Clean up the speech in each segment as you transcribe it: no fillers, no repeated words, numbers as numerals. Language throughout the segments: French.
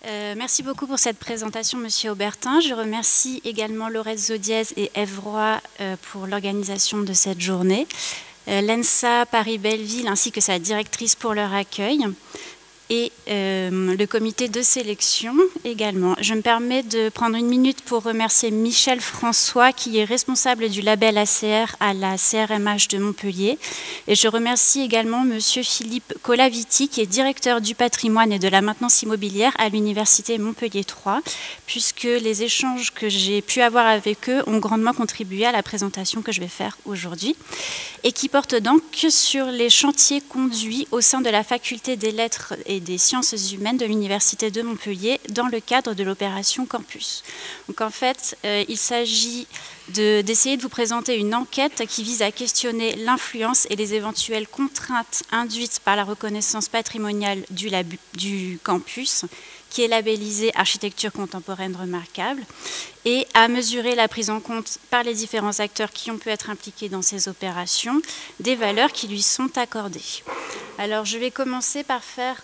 Merci beaucoup pour cette présentation, Monsieur Aubertin. Je remercie également Lorenzo Diez et Ève Roy pour l'organisation de cette journée, l'ENSA Paris-Belleville ainsi que sa directrice pour leur accueil et le comité de sélection également. Je me permets de prendre une minute pour remercier Michel François, qui est responsable du label ACR à la CRMH de Montpellier. Et je remercie également Monsieur Philippe Colaviti, qui est directeur du patrimoine et de la maintenance immobilière à l'Université Montpellier 3, puisque les échanges que j'ai pu avoir avec eux ont grandement contribué à la présentation que je vais faire aujourd'hui, et qui porte donc sur les chantiers conduits au sein de la faculté des lettres et des sciences humaines de l'Université de Montpellier dans le cadre de l'opération Campus. Donc en fait, il s'agit d'essayer de vous présenter une enquête qui vise à questionner l'influence et les éventuelles contraintes induites par la reconnaissance patrimoniale du campus, qui est labellisé Architecture contemporaine remarquable, et à mesurer la prise en compte par les différents acteurs qui ont pu être impliqués dans ces opérations des valeurs qui lui sont accordées. Alors je vais commencer par faire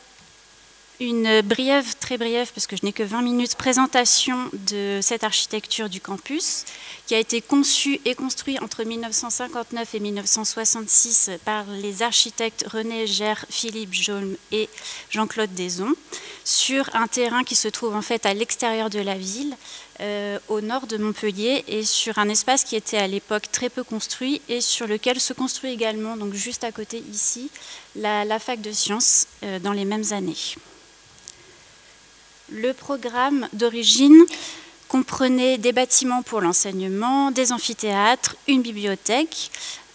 une brève, très brève, parce que je n'ai que 20 minutes, présentation de cette architecture du campus, qui a été conçue et construite entre 1959 et 1966 par les architectes René Gère, Philippe Jaume et Jean-Claude Deson, sur un terrain qui se trouve en fait à l'extérieur de la ville, au nord de Montpellier, et sur un espace qui était à l'époque très peu construit et sur lequel se construit également, donc juste à côté ici, la fac de sciences dans les mêmes années. Le programme d'origine comprenait des bâtiments pour l'enseignement, des amphithéâtres, une bibliothèque,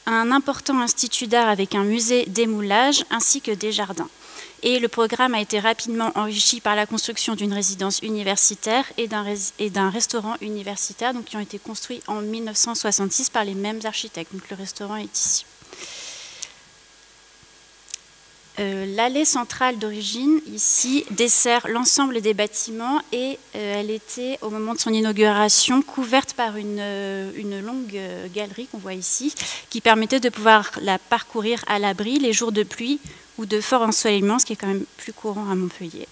un important institut d'art avec un musée d'émoulage ainsi que des jardins. Et le programme a été rapidement enrichi par la construction d'une résidence universitaire et d'un restaurant universitaire, donc, qui ont été construits en 1966 par les mêmes architectes. Donc le restaurant est ici. L'allée centrale d'origine, ici, dessert l'ensemble des bâtiments et elle était, au moment de son inauguration, couverte par une longue galerie qu'on voit ici, qui permettait de pouvoir la parcourir à l'abri les jours de pluie ou de fort ensoleillement, ce qui est quand même plus courant à Montpellier.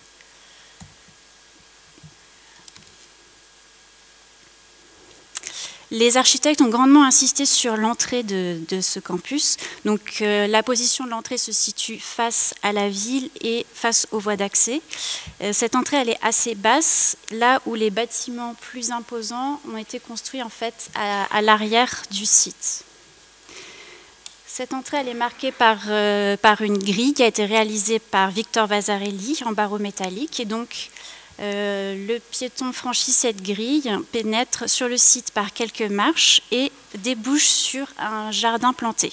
Les architectes ont grandement insisté sur l'entrée de ce campus. Donc, la position de l'entrée se situe face à la ville et face aux voies d'accès. Cette entrée, elle est assez basse, là où les bâtiments plus imposants ont été construits en fait à l'arrière du site. Cette entrée, elle est marquée par une grille qui a été réalisée par Victor Vasarely en barreau métallique, et donc le piéton franchit cette grille, pénètre sur le site par quelques marches et débouche sur un jardin planté.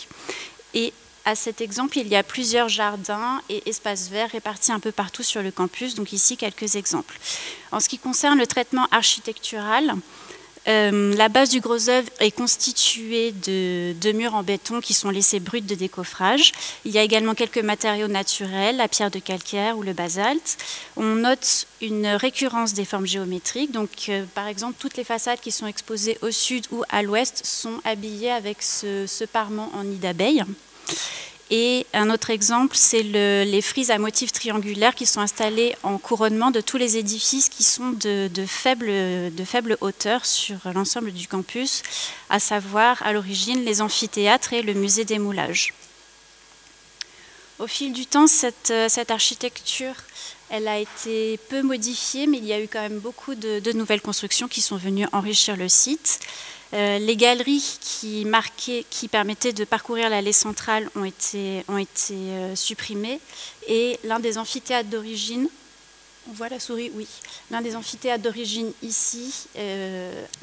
Et à cet exemple, il y a plusieurs jardins et espaces verts répartis un peu partout sur le campus. Donc ici, quelques exemples. En ce qui concerne le traitement architectural, la base du gros œuvre est constituée de murs en béton qui sont laissés bruts de décoffrage. Il y a également quelques matériaux naturels, la pierre de calcaire ou le basalte. On note une récurrence des formes géométriques. Donc, par exemple, toutes les façades qui sont exposées au sud ou à l'ouest sont habillées avec ce parement en nid d'abeille. Et un autre exemple, c'est les frises à motifs triangulaires qui sont installées en couronnement de tous les édifices qui sont de faible hauteur sur l'ensemble du campus, à savoir à l'origine les amphithéâtres et le musée d'émoulage. Au fil du temps, cette architecture, elle a été peu modifiée, mais il y a eu quand même beaucoup de nouvelles constructions qui sont venues enrichir le site. Les galeries qui permettaient de parcourir l'allée centrale ont été supprimées, et l'un des amphithéâtres d'origine, on voit la souris, oui, l'un des amphithéâtres d'origine ici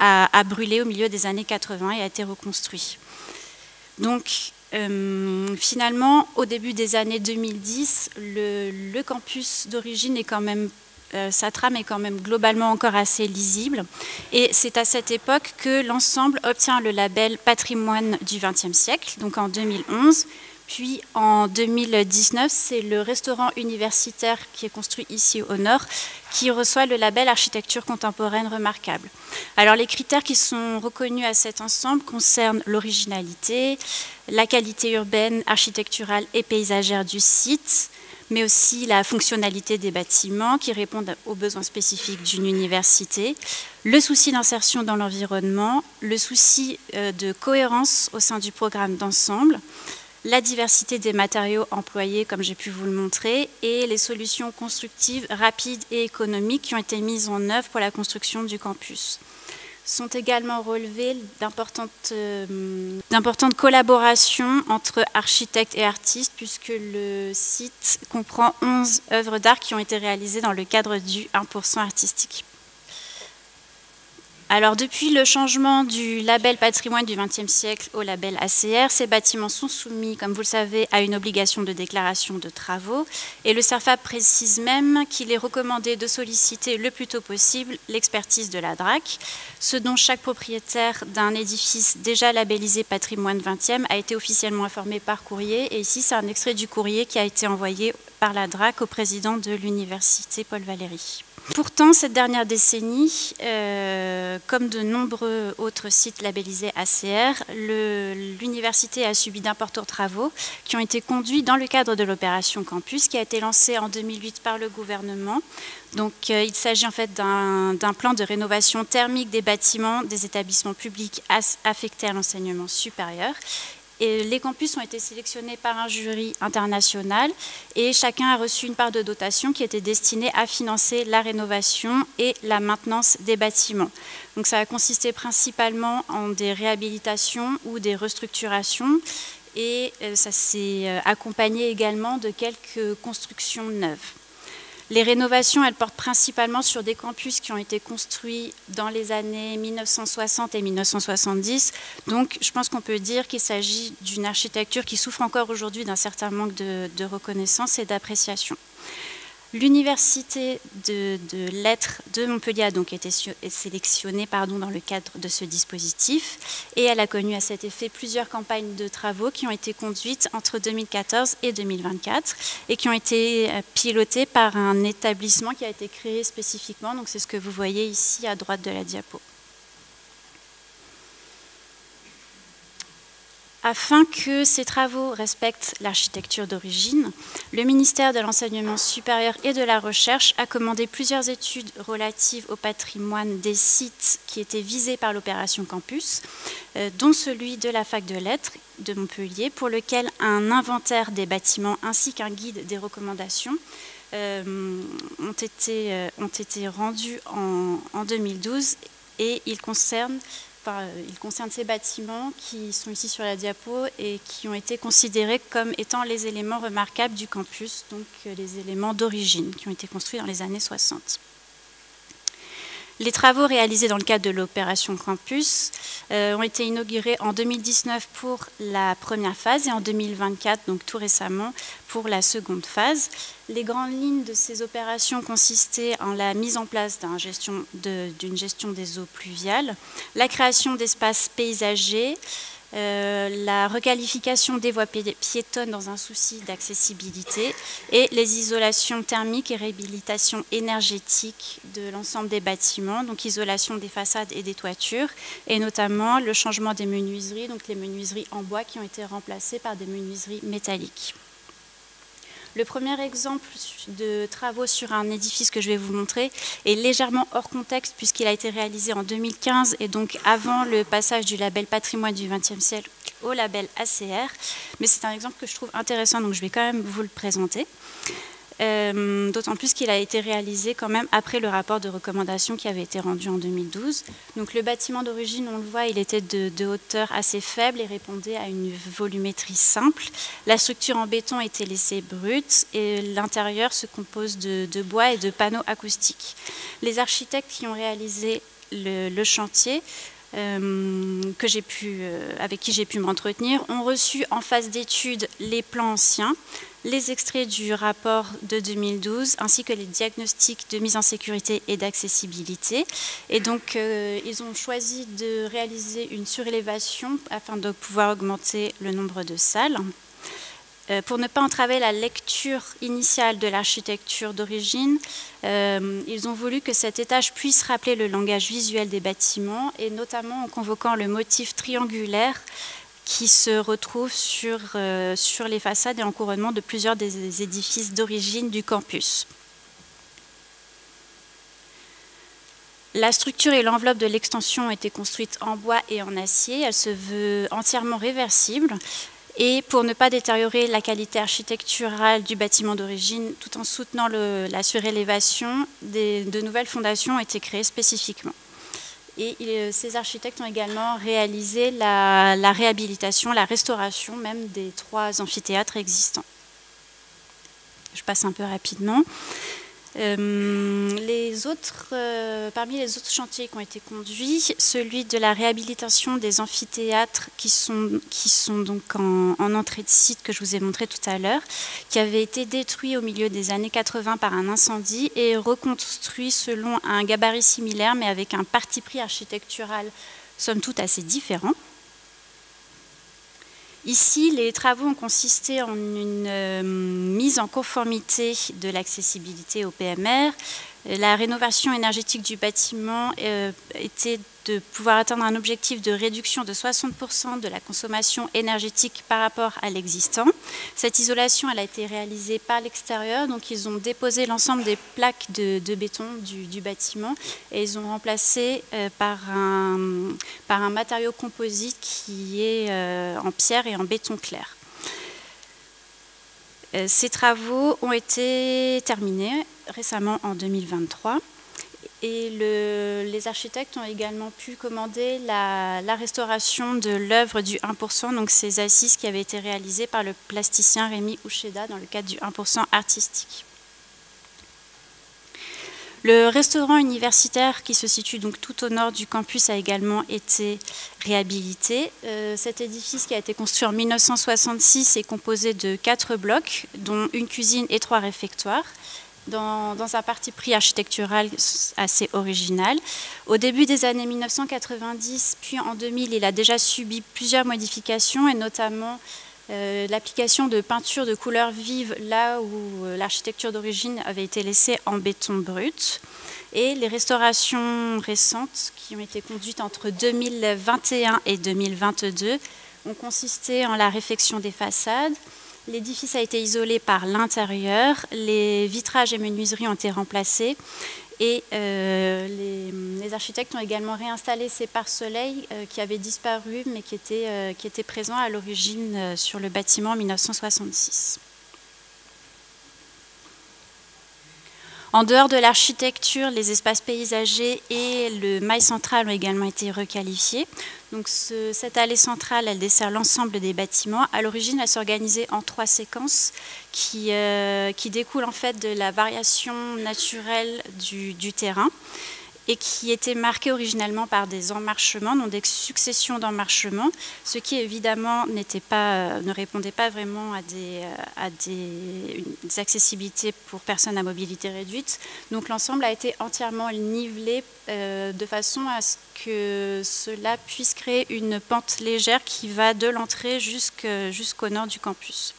a brûlé au milieu des années 80 et a été reconstruit. Donc finalement, au début des années 2010, le campus d'origine est quand même sa trame est quand même globalement encore assez lisible. Et c'est à cette époque que l'ensemble obtient le label Patrimoine du XXe siècle, donc en 2011. Puis en 2019, c'est le restaurant universitaire qui est construit ici au nord qui reçoit le label Architecture contemporaine remarquable. Alors les critères qui sont reconnus à cet ensemble concernent l'originalité, la qualité urbaine, architecturale et paysagère du site, mais aussi la fonctionnalité des bâtiments qui répondent aux besoins spécifiques d'une université, le souci d'insertion dans l'environnement, le souci de cohérence au sein du programme d'ensemble, la diversité des matériaux employés, comme j'ai pu vous le montrer, et les solutions constructives rapides et économiques qui ont été mises en œuvre pour la construction du campus. Sont également relevées d'importantes collaborations entre architectes et artistes, puisque le site comprend 11 œuvres d'art qui ont été réalisées dans le cadre du 1% artistique. Alors, depuis le changement du label patrimoine du XXe siècle au label ACR, ces bâtiments sont soumis, comme vous le savez, à une obligation de déclaration de travaux. Et le CERFAP précise même qu'il est recommandé de solliciter le plus tôt possible l'expertise de la DRAC, ce dont chaque propriétaire d'un édifice déjà labellisé patrimoine 20e a été officiellement informé par courrier. Et ici, c'est un extrait du courrier qui a été envoyé par la DRAC au président de l'université Paul Valéry. Pourtant, cette dernière décennie, comme de nombreux autres sites labellisés ACR, l'université a subi d'importants travaux qui ont été conduits dans le cadre de l'opération Campus qui a été lancée en 2008 par le gouvernement. Donc, il s'agit en fait d'un plan de rénovation thermique des bâtiments des établissements publics affectés à l'enseignement supérieur. Et les campus ont été sélectionnés par un jury international et chacun a reçu une part de dotation qui était destinée à financer la rénovation et la maintenance des bâtiments. Donc ça a consisté principalement en des réhabilitations ou des restructurations et ça s'est accompagné également de quelques constructions neuves. Les rénovations, elles portent principalement sur des campus qui ont été construits dans les années 1960 et 1970. Donc, je pense qu'on peut dire qu'il s'agit d'une architecture qui souffre encore aujourd'hui d'un certain manque de reconnaissance et d'appréciation. L'université de lettres de Montpellier a donc été sélectionnée dans le cadre de ce dispositif et elle a connu à cet effet plusieurs campagnes de travaux qui ont été conduites entre 2014 et 2024 et qui ont été pilotées par un établissement qui a été créé spécifiquement. Donc c'est ce que vous voyez ici à droite de la diapo. Afin que ces travaux respectent l'architecture d'origine, le ministère de l'Enseignement supérieur et de la Recherche a commandé plusieurs études relatives au patrimoine des sites qui étaient visés par l'opération Campus, dont celui de la Fac de Lettres de Montpellier, pour lequel un inventaire des bâtiments ainsi qu'un guide des recommandations ont été rendus en 2012 et ils concernent ces bâtiments qui sont ici sur la diapo et qui ont été considérés comme étant les éléments remarquables du campus, donc les éléments d'origine qui ont été construits dans les années 60. Les travaux réalisés dans le cadre de l'opération Campus ont été inaugurés en 2019 pour la première phase et en 2024, donc tout récemment, pour la seconde phase. Les grandes lignes de ces opérations consistaient en la mise en place d'une gestion des eaux pluviales, la création d'espaces paysagers, la requalification des voies piétonnes dans un souci d'accessibilité et les isolations thermiques et réhabilitation énergétique de l'ensemble des bâtiments, donc isolation des façades et des toitures, et notamment le changement des menuiseries, donc les menuiseries en bois qui ont été remplacées par des menuiseries métalliques. Le premier exemple de travaux sur un édifice que je vais vous montrer est légèrement hors contexte puisqu'il a été réalisé en 2015 et donc avant le passage du label patrimoine du XXe siècle au label ACR. Mais c'est un exemple que je trouve intéressant, donc je vais quand même vous le présenter. D'autant plus qu'il a été réalisé quand même après le rapport de recommandation qui avait été rendu en 2012. Donc le bâtiment d'origine, on le voit, il était de hauteur assez faible et répondait à une volumétrie simple. La structure en béton était laissée brute et l'intérieur se compose de bois et de panneaux acoustiques. Les architectes qui ont réalisé le chantier avec qui j'ai pu m'entretenir, ont reçu en phase d'étude les plans anciens, les extraits du rapport de 2012, ainsi que les diagnostics de mise en sécurité et d'accessibilité. Et donc, ils ont choisi de réaliser une surélévation afin de pouvoir augmenter le nombre de salles. Pour ne pas entraver la lecture initiale de l'architecture d'origine, ils ont voulu que cet étage puisse rappeler le langage visuel des bâtiments et notamment en convoquant le motif triangulaire qui se retrouve sur les façades et en couronnement de plusieurs des édifices d'origine du campus. La structure et l'enveloppe de l'extension ont été construites en bois et en acier. Elle se veut entièrement réversible. Et pour ne pas détériorer la qualité architecturale du bâtiment d'origine, tout en soutenant la surélévation, de nouvelles fondations ont été créées spécifiquement. Et ces architectes ont également réalisé la réhabilitation, la restauration même des 3 amphithéâtres existants. Je passe un peu rapidement. Parmi les autres chantiers qui ont été conduits, celui de la réhabilitation des amphithéâtres qui sont donc en entrée de site que je vous ai montré tout à l'heure, qui avait été détruit au milieu des années 80 par un incendie et reconstruit selon un gabarit similaire mais avec un parti pris architectural somme toute assez différent. Ici, les travaux ont consisté en une mise en conformité de l'accessibilité au PMR. La rénovation énergétique du bâtiment était de pouvoir atteindre un objectif de réduction de 60% de la consommation énergétique par rapport à l'existant. Cette isolation, elle a été réalisée par l'extérieur, donc ils ont déposé l'ensemble des plaques de béton du bâtiment et ils ont remplacé par un matériau composite qui est en pierre et en béton clair. Ces travaux ont été terminés récemment en 2023. Et les architectes ont également pu commander la restauration de l'œuvre du 1%, donc ces assises qui avaient été réalisées par le plasticien Rémi Oucheda dans le cadre du 1% artistique. Le restaurant universitaire qui se situe donc tout au nord du campus a également été réhabilité. Cet édifice qui a été construit en 1966 est composé de 4 blocs, dont une cuisine et 3 réfectoires. Dans un parti pris architectural assez original. Au début des années 1990, puis en 2000, il a déjà subi plusieurs modifications, et notamment l'application de peinture de couleurs vives là où l'architecture d'origine avait été laissée en béton brut. Et les restaurations récentes qui ont été conduites entre 2021 et 2022 ont consisté en la réfection des façades. L'édifice a été isolé par l'intérieur, les vitrages et menuiseries ont été remplacés et les architectes ont également réinstallé ces pare-soleils qui avaient disparu mais qui étaient présents à l'origine sur le bâtiment en 1966. En dehors de l'architecture, les espaces paysagers et le mail central ont également été requalifiés. Donc cette allée centrale, elle dessert l'ensemble des bâtiments. À l'origine, elle s'organisait en 3 séquences qui découlent en fait de la variation naturelle du terrain et qui étaient marquées originellement par des emmarchements, donc des successions d'emmarchements, ce qui évidemment ne répondait pas vraiment à des accessibilités pour personnes à mobilité réduite. Donc l'ensemble a été entièrement nivelé de façon à ce que cela puisse créer une pente légère qui va de l'entrée jusqu'au nord du campus.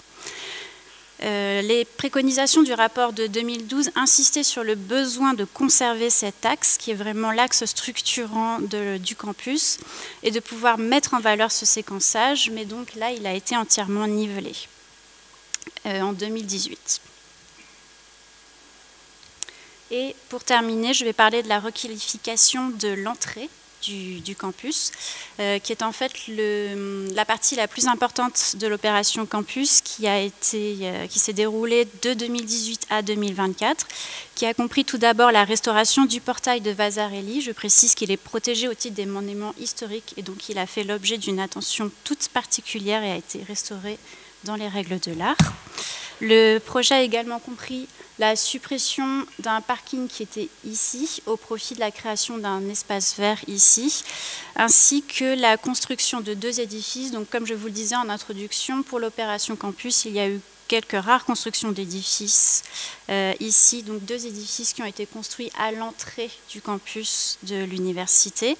Les préconisations du rapport de 2012 insistaient sur le besoin de conserver cet axe, qui est vraiment l'axe structurant du campus, et de pouvoir mettre en valeur ce séquençage, mais donc là, il a été entièrement nivelé en 2018. Et pour terminer, je vais parler de la requalification de l'entrée du campus, qui est en fait la partie la plus importante de l'opération campus qui s'est déroulée de 2018 à 2024, qui a compris tout d'abord la restauration du portail de Vasarely. Je précise qu'il est protégé au titre des monuments historiques et donc il a fait l'objet d'une attention toute particulière et a été restauré dans les règles de l'art. Le projet a également compris la suppression d'un parking qui était ici, au profit de la création d'un espace vert ici, ainsi que la construction de 2 édifices. Donc, comme je vous le disais en introduction, pour l'opération campus, il y a eu quelques rares constructions d'édifices ici, donc 2 édifices qui ont été construits à l'entrée du campus de l'université.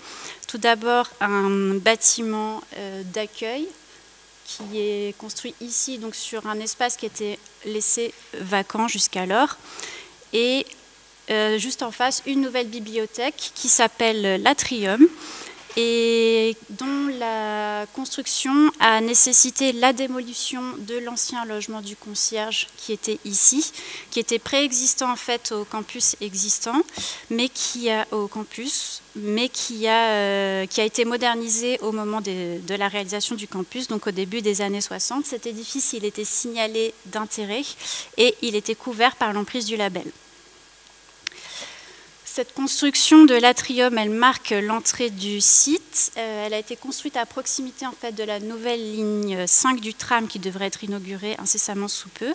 Tout d'abord, un bâtiment d'accueil qui est construit ici, donc sur un espace qui était laissé vacant jusqu'alors. Et juste en face, une nouvelle bibliothèque qui s'appelle l'Atrium et dont la construction a nécessité la démolition de l'ancien logement du concierge qui était ici, qui était préexistant en fait au campus existant, mais qui a été modernisé au moment de la réalisation du campus, donc au début des années 60. Cet édifice, il était signalé d'intérêt et il était couvert par l'emprise du label. Cette construction de l'atrium, elle marque l'entrée du site. Elle a été construite à proximité en fait, de la nouvelle ligne 5 du tram qui devrait être inaugurée incessamment sous peu.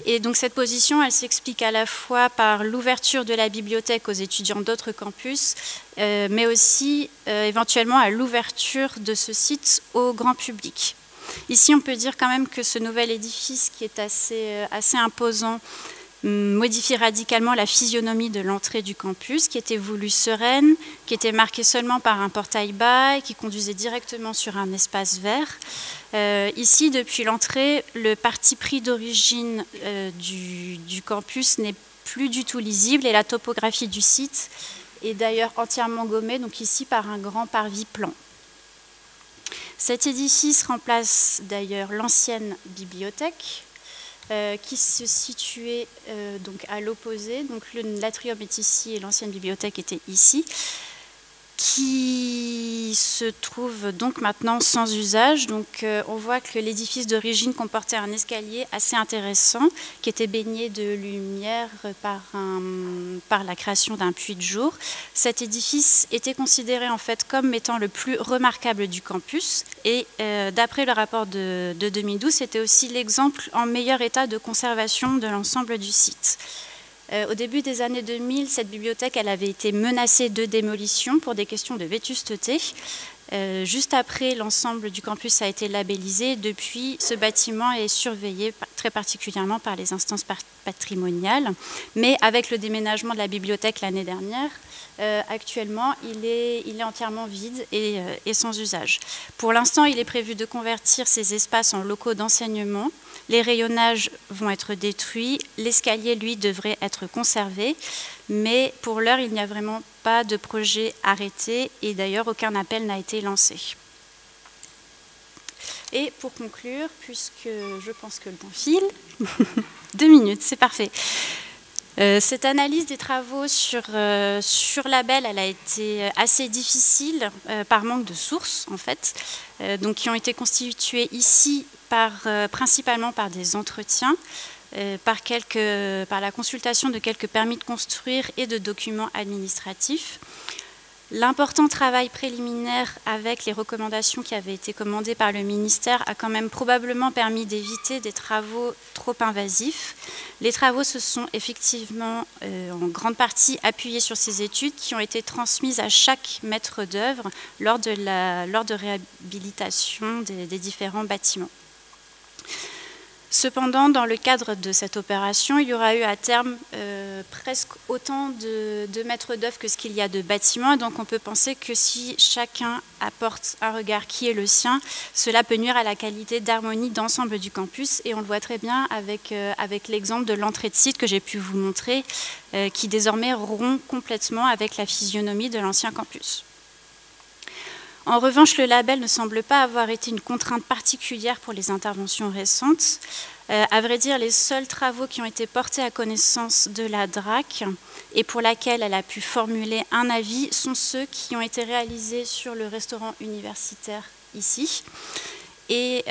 Et donc cette position, elle s'explique à la fois par l'ouverture de la bibliothèque aux étudiants d'autres campus, mais aussi éventuellement à l'ouverture de ce site au grand public. Ici, on peut dire quand même que ce nouvel édifice qui est assez imposant modifie radicalement la physionomie de l'entrée du campus, qui était voulue sereine, qui était marquée seulement par un portail bas et qui conduisait directement sur un espace vert. Ici, depuis l'entrée, le parti pris d'origine du campus n'est plus du tout lisible et la topographie du site est d'ailleurs entièrement gommée, donc ici par un grand parvis plan. Cet édifice remplace d'ailleurs l'ancienne bibliothèque, qui se situait donc à l'opposé. Donc l'atrium est ici et l'ancienne bibliothèque était ici, qui se trouve donc maintenant sans usage. Donc on voit que l'édifice d'origine comportait un escalier assez intéressant qui était baigné de lumière par la création d'un puits de jour. Cet édifice était considéré en fait comme étant le plus remarquable du campus et d'après le rapport de 2012, c'était aussi l'exemple en meilleur état de conservation de l'ensemble du site. Au début des années 2000, cette bibliothèque elle avait été menacée de démolition pour des questions de vétusteté. Juste après, l'ensemble du campus a été labellisé. Depuis, ce bâtiment est surveillé très particulièrement par les instances patrimoniales. Mais avec le déménagement de la bibliothèque l'année dernière, actuellement, il est entièrement vide et sans usage. Pour l'instant, il est prévu de convertir ces espaces en locaux d'enseignement. Les rayonnages vont être détruits. L'escalier, lui, devrait être conservé. Mais pour l'heure, il n'y a vraiment pas de projet arrêté et d'ailleurs, aucun appel n'a été lancé. Et pour conclure, puisque je pense que le temps file, 2 minutes, c'est parfait. Cette analyse des travaux sur label, elle a été assez difficile par manque de sources, en fait, donc qui ont été constituées ici principalement par des entretiens, par la consultation de quelques permis de construire et de documents administratifs. L'important travail préliminaire avec les recommandations qui avaient été commandées par le ministère a quand même probablement permis d'éviter des travaux trop invasifs. Les travaux se sont effectivement en grande partie appuyés sur ces études qui ont été transmises à chaque maître d'œuvre lors de réhabilitation des différents bâtiments. Cependant, dans le cadre de cette opération, il y aura eu à terme presque autant de maîtres d'œuvre que ce qu'il y a de bâtiments. Donc on peut penser que si chacun apporte un regard qui est le sien, cela peut nuire à la qualité d'harmonie d'ensemble du campus. Et on le voit très bien avec l'exemple de l'entrée de site que j'ai pu vous montrer, qui désormais rompt complètement avec la physionomie de l'ancien campus. En revanche, le label ne semble pas avoir été une contrainte particulière pour les interventions récentes. À vrai dire, les seuls travaux qui ont été portés à connaissance de la DRAC et pour laquelle elle a pu formuler un avis sont ceux qui ont été réalisés sur le restaurant universitaire ici. Et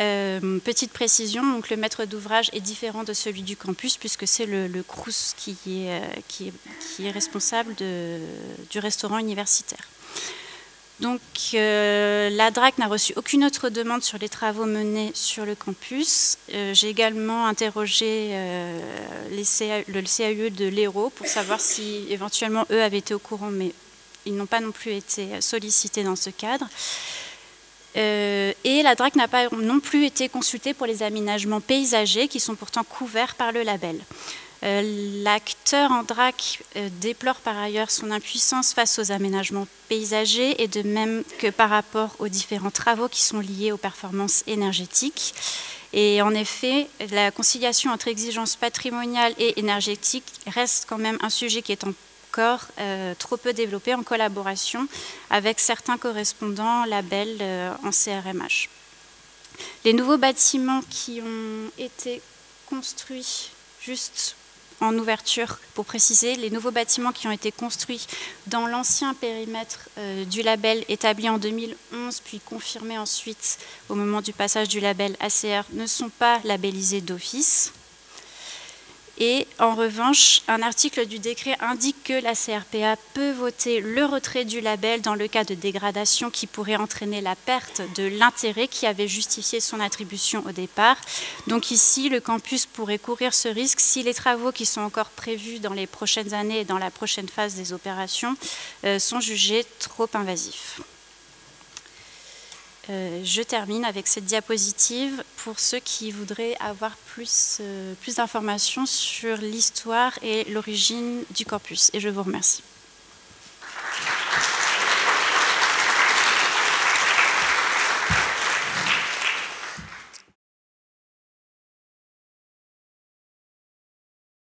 petite précision, donc le maître d'ouvrage est différent de celui du campus puisque c'est le Crous qui est responsable du restaurant universitaire. Donc, la DRAC n'a reçu aucune autre demande sur les travaux menés sur le campus. J'ai également interrogé le CAUE de l'Hérault pour savoir si éventuellement eux avaient été au courant, mais ils n'ont pas non plus été sollicités dans ce cadre. Et la DRAC n'a pas non plus été consultée pour les aménagements paysagers qui sont pourtant couverts par le label. L'acteur en DRAC déplore par ailleurs son impuissance face aux aménagements paysagers et de même que par rapport aux différents travaux qui sont liés aux performances énergétiques. Et en effet, la conciliation entre exigences patrimoniales et énergétiques reste quand même un sujet qui est encore trop peu développée en collaboration avec certains correspondants labels en CRMH. Les nouveaux bâtiments qui ont été construits, juste en ouverture pour préciser, les nouveaux bâtiments qui ont été construits dans l'ancien périmètre du label établi en 2011 puis confirmé ensuite au moment du passage du label ACR ne sont pas labellisés d'office. Et en revanche, un article du décret indique que la CRPA peut voter le retrait du label dans le cas de dégradation qui pourrait entraîner la perte de l'intérêt qui avait justifié son attribution au départ. Donc ici, le campus pourrait courir ce risque si les travaux qui sont encore prévus dans les prochaines années et dans la prochaine phase des opérations sont jugés trop invasifs. Je termine avec cette diapositive pour ceux qui voudraient avoir plus d'informations sur l'histoire et l'origine du campus. Et je vous remercie.